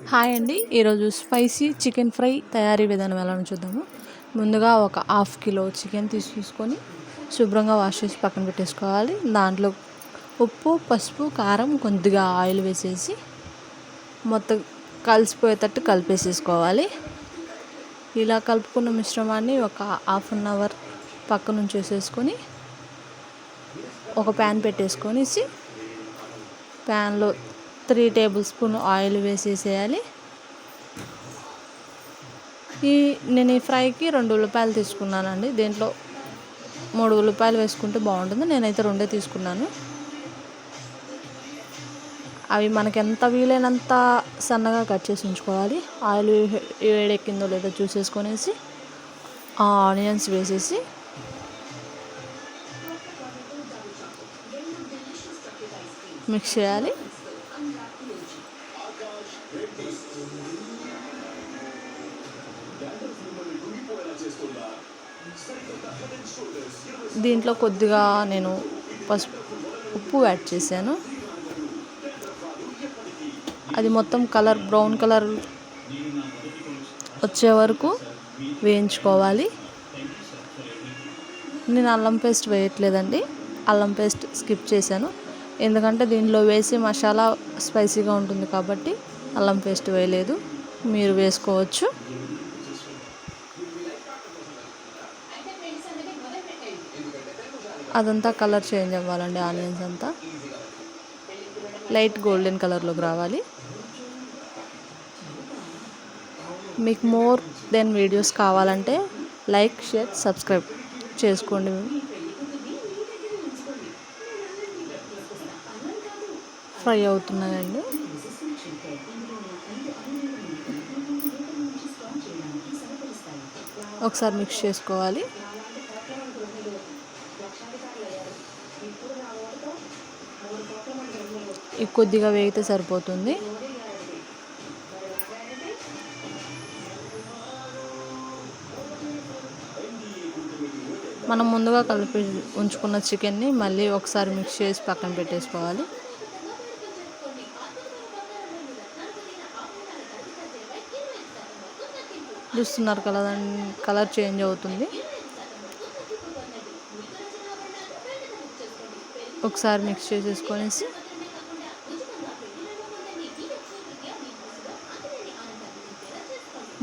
Hi అండి. ఈరోజు spicy chicken fry తయారీ విధానం ఎలా చూద్దాము. ముందుగా ఒక హాఫ్ కిలో చికెన్ తీసుకొని శుభ్రంగా వాష్ చేసి పక్కన పెట్టేసుకోవాలి. దాంట్లో ఉప్పు, పసుపు, కారం, కొద్దిగా ఆయిల్ వేసేసి మొత్తం కలిసిపోయేటట్టు కలిపేసేసుకోవాలి. ఇలా కలుపుకున్న మిశ్రమాన్ని ఒక హాఫ్ అన్ అవర్ పక్కన ఉంచేసేసుకొని ఒక ప్యాన్ పెట్టేసుకొని ప్యాన్లో 3 టేబుల్ స్పూన్ ఆయిల్ వేసేసేయాలి. నేను ఈ ఫ్రైకి 2 ఉల్లిపాయలు తీసుకున్నానండి. దీంట్లో 3 ఉల్లిపాయలు వేసుకుంటే బాగుంటుంది. నేనైతే 2 తీసుకున్నాను. అవి మనకి ఎంత వీలైనంత సన్నగా కట్ చేసి ఉంచుకోవాలి. ఆయిల్ వేడెక్కిందో లేదో చూసేసుకొనేసి ఆ ఆనియన్స్ వేసేసి మిక్స్ చేయాలి. దీంట్లో కొద్దిగా నేను ఉప్పు యాడ్ చేశాను. అది మొత్తం బ్రౌన్ కలర్ వచ్చే వరకు వేయించుకోవాలి. నేను అల్లం పేస్ట్ వేయట్లేదండి. అల్లం పేస్ట్ స్కిప్ చేశాను. ఎందుకంటే దీనిలో వేసే మసాలా స్పైసీగా ఉంటుంది కాబట్టి అల్లం పేస్ట్ వేయలేదు. మీరు వేసుకోవచ్చు. అదంతా కలర్ చేంజ్ అవ్వాలండి. ఆనియన్స్ అంతా లైట్ గోల్డెన్ కలర్లోకి రావాలి. మీకు మోర్ దెన్ వీడియోస్ కావాలంటే లైక్, షేర్, సబ్స్క్రైబ్ చేసుకోండి. ఫ్రై అవుతున్నాయండి. ఒకసారి మిక్స్ చేసుకోవాలి. కొద్దిగా వేగితే సరిపోతుంది. మనం ముందుగా కలిపి ఉంచుకున్న చికెన్ని మళ్ళీ ఒకసారి మిక్స్ చేసి పక్కన పెట్టేసుకోవాలి. చూస్తున్నారు కదా, కలర్ చేంజ్ అవుతుంది. ఒకసారి మిక్స్ చేసేసుకొనేసి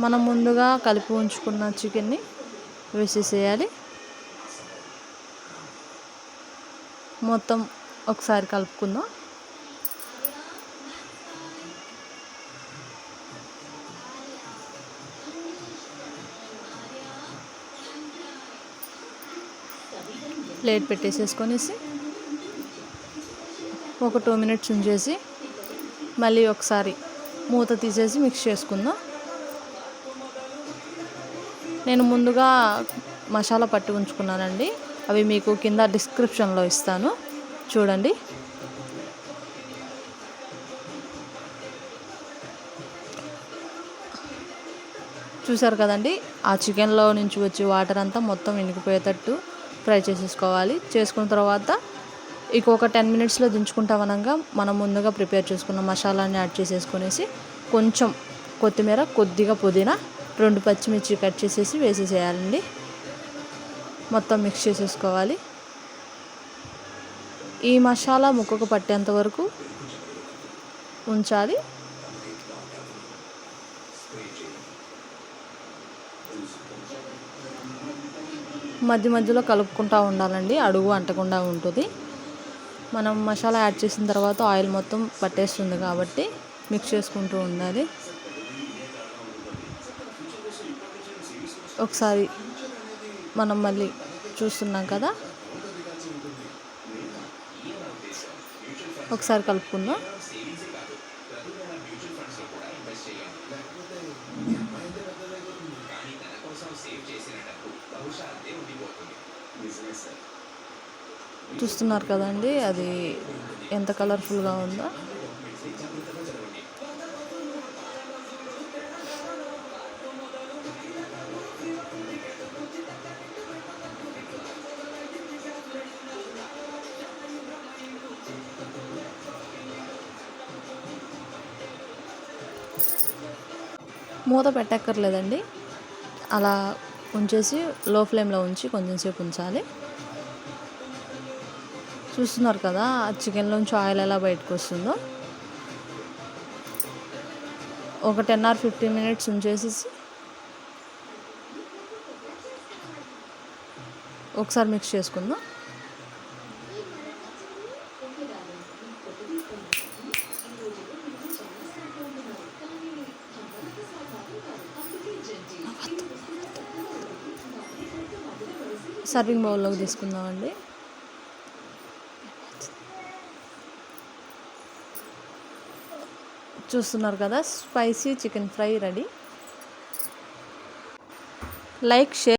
మనం ముందుగా కలిపి ఉంచుకున్న చికెన్ని వేసేసేయాలి. మొత్తం ఒకసారి కలుపుకుందాం. ప్లేట్ పెట్టేసేసుకొనేసి ఒక 2 మినిట్స్ ఉంచేసి మళ్ళీ ఒకసారి మూత తీసేసి మిక్స్ చేసుకుందాం. నేను ముందుగా మసాలా పట్టి ఉంచుకున్నానండి. అవి మీకు కింద డిస్క్రిప్షన్లో ఇస్తాను, చూడండి. చూసారు కదండి, ఆ చికెన్లో నుంచి వచ్చే వాటర్ అంతా మొత్తం ఇనికిపోయేటట్టు ఫ్రై చేసేసుకోవాలి. చేసుకున్న తర్వాత ఇంకొక 10 మినిట్స్లో దించుకుంటామనగా మనం ముందుగా ప్రిపేర్ చేసుకున్న మసాలాని యాడ్ చేసేసుకొనేసి కొంచెం కొత్తిమీర, కొద్దిగా పుదీనా, 2 పచ్చిమిర్చి కట్ చేసేసి వేసేసేయాలండి. మొత్తం మిక్స్ చేసేసుకోవాలి. ఈ మసాలా ముక్కకు పట్టేంత వరకు ఉంచాలి. మధ్య మధ్యలో కలుపుకుంటూ ఉండాలండి, అడుగు అంటకుండా ఉంటుంది. మనం మసాలా యాడ్ చేసిన తర్వాత ఆయిల్ మొత్తం పట్టేస్తుంది కాబట్టి మిక్స్ చేసుకుంటూ ఉండాలి. ఒకసారి మనం మళ్ళీ చూస్తున్నాం కదా, ఒకసారి కలుపుకుందాం. చూస్తున్నారు కదండి, అది ఎంత కలర్ఫుల్గా ఉందో. మూత పెట్టక్కర్లేదండి, అలా ఉంచేసి లో ఫ్లేమ్లో ఉంచి కొంచెం సేపు ఉంచాలి. చూస్తున్నారు కదా ఆ చికెన్లోంచి ఆయిల్ ఎలా బయటకు వస్తుందో. ఒక 10 or 15 minutes ఉంచేసేసి ఒకసారి మిక్స్ చేసుకుందాం. సర్వింగ్ బౌల్లోకి తీసుకుందామండి. చూస్తున్నారు కదా spicy chicken fry ready. Like, share.